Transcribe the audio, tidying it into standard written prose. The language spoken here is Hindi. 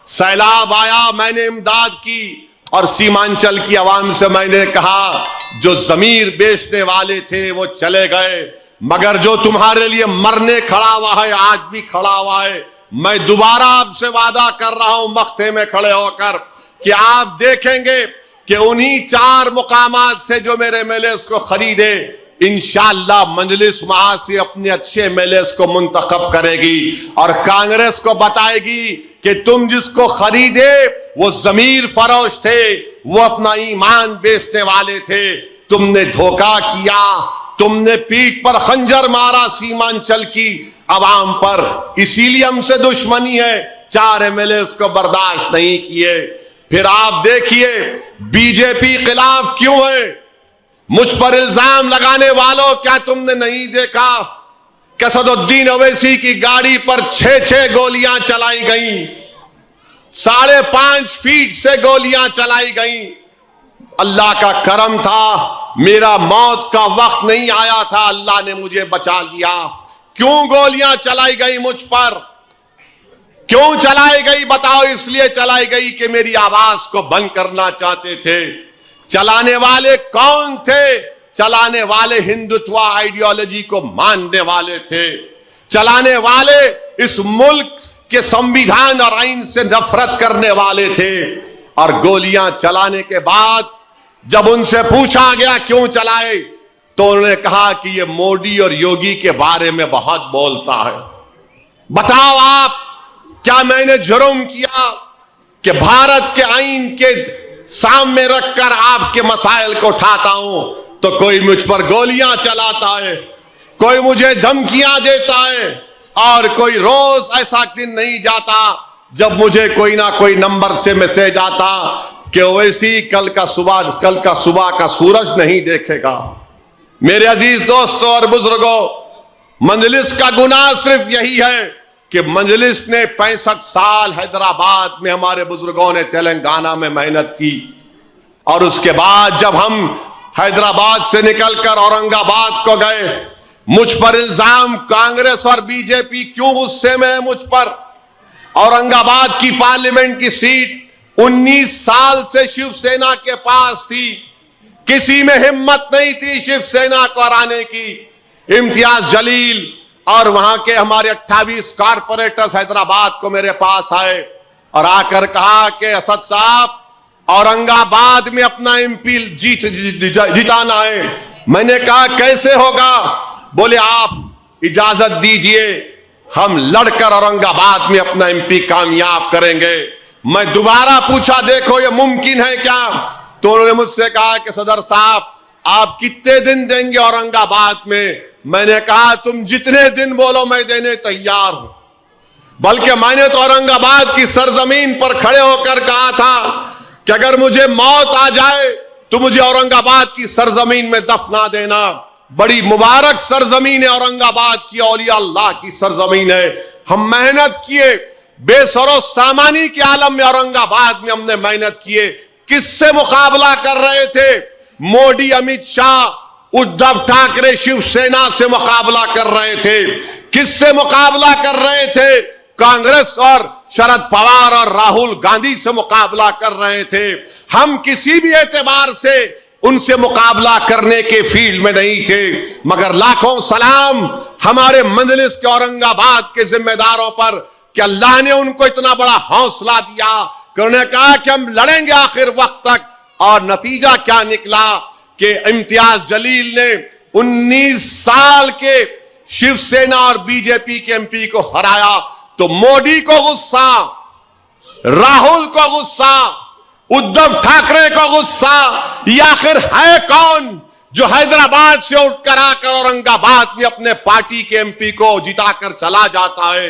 सैलाब आया, मैंने इमदाद की और सीमांचल की आवाम से मैंने कहा जो जमीर बेचने वाले थे वो चले गए, मगर जो तुम्हारे लिए मरने खड़ा हुआ है आज भी खड़ा हुआ है। मैं दोबारा आपसे वादा कर रहा हूं मख्ते में खड़े होकर कि आप देखेंगे कि उन्हीं 4 मुकामात से जो मेरे एमएलएस को खरीदे, इंशाअल्लाह मजलिस वहां से अपने अच्छे एमएलएस को मुंतखब करेगी और कांग्रेस को बताएगी कि तुम जिसको खरीदे वो जमीर फरोश थे, वो अपना ईमान बेचने वाले थे, तुमने धोखा किया, तुमने पीठ पर खंजर मारा सीमांचल की आवाम पर, इसीलिए हमसे दुश्मनी है। 4 एमएलएस को बर्दाश्त नहीं किए। फिर आप देखिए बीजेपी खिलाफ क्यों है। मुझ पर इल्जाम लगाने वालों, क्या तुमने नहीं देखा कि असदुद्दीन ओवैसी की गाड़ी पर 6 गोलियां चलाई गई, 5.5 फीट से गोलियां चलाई गई। अल्लाह का करम था, मेरा मौत का वक्त नहीं आया था, अल्लाह ने मुझे बचा लिया। क्यों गोलियां चलाई गई मुझ पर, क्यों चलाई गई बताओ? इसलिए चलाई गई कि मेरी आवाज को बंद करना चाहते थे। चलाने वाले कौन थे? चलाने वाले हिंदुत्व आइडियोलॉजी को मानने वाले थे, चलाने वाले इस मुल्क के संविधान और आईन से नफरत करने वाले थे। और गोलियां चलाने के बाद जब उनसे पूछा गया क्यों चलाए, तो उन्होंने कहा कि ये मोदी और योगी के बारे में बहुत बोलता है। बताओ आप, क्या मैंने जुर्म किया कि भारत के आईन के सामने रखकर आपके मसाइल को उठाता हूं तो कोई मुझ पर गोलियां चलाता है, कोई मुझे धमकियां देता है, और कोई रोज ऐसा दिन नहीं जाता जब मुझे कोई ना कोई नंबर से मैसेज आता कि ओवैसी कल का सुबह का सूरज नहीं देखेगा। मेरे अजीज दोस्तों और बुजुर्गों, मजलिस का गुनाह सिर्फ यही है कि मजलिस ने 65 साल हैदराबाद में, हमारे बुजुर्गों ने तेलंगाना में मेहनत की, और उसके बाद जब हम हैदराबाद से निकलकर औरंगाबाद को गए, मुझ पर इल्जाम कांग्रेस और बीजेपी क्यों गुस्से में है मुझ पर। औरंगाबाद की पार्लियामेंट की सीट 19 साल से शिवसेना के पास थी, किसी में हिम्मत नहीं थी शिवसेना को हराने की। इम्तियाज जलील और वहां के हमारे 28 कारपोरेटर्स हैदराबाद को मेरे पास आए और आकर कहा कि असद साहब, औरंगाबाद में अपना एमपी जिताना है। मैंने कहा कैसे होगा? बोले आप इजाजत दीजिए, हम लड़कर औरंगाबाद में अपना एमपी कामयाब करेंगे। मैं दोबारा पूछा देखो ये मुमकिन है क्या? तो उन्होंने मुझसे कहा कि सदर साहब आप कितने दिन देंगे औरंगाबाद में? मैंने कहा तुम जितने दिन बोलो मैं देने तैयार हूं। बल्कि मैंने तो औरंगाबाद की सरजमीन पर खड़े होकर कहा था कि अगर मुझे मौत आ जाए तो मुझे औरंगाबाद की सरजमीन में दफना देना। बड़ी मुबारक सरजमीन है औरंगाबाद की, औलिया अल्लाह की सरजमीन है। हम मेहनत किए, बेसरो सामानी के आलम में औरंगाबाद में हमने मेहनत किए। किससे मुकाबला कर रहे थे? मोदी, अमित शाह, उद्धव ठाकरे शिवसेना से मुकाबला कर रहे थे। किससे मुकाबला कर रहे थे? कांग्रेस और शरद पवार और राहुल गांधी से मुकाबला कर रहे थे। हम किसी भी एतबार से उनसे मुकाबला करने के फील्ड में नहीं थे, मगर लाखों सलाम हमारे मजलिस के औरंगाबाद के जिम्मेदारों पर कि अल्लाह ने उनको इतना बड़ा हौसला दिया कि उन्होंने कहा कि हम लड़ेंगे आखिर वक्त तक। और नतीजा क्या निकला कि इम्तियाज जलील ने 19 साल के शिवसेना और बीजेपी के एमपी को हराया। तो मोदी को गुस्सा, राहुल को गुस्सा, उद्धव ठाकरे को गुस्सा, या आखिर है कौन जो हैदराबाद से उठकर आकर औरंगाबाद में अपने पार्टी के एमपी को जिताकर चला जाता है?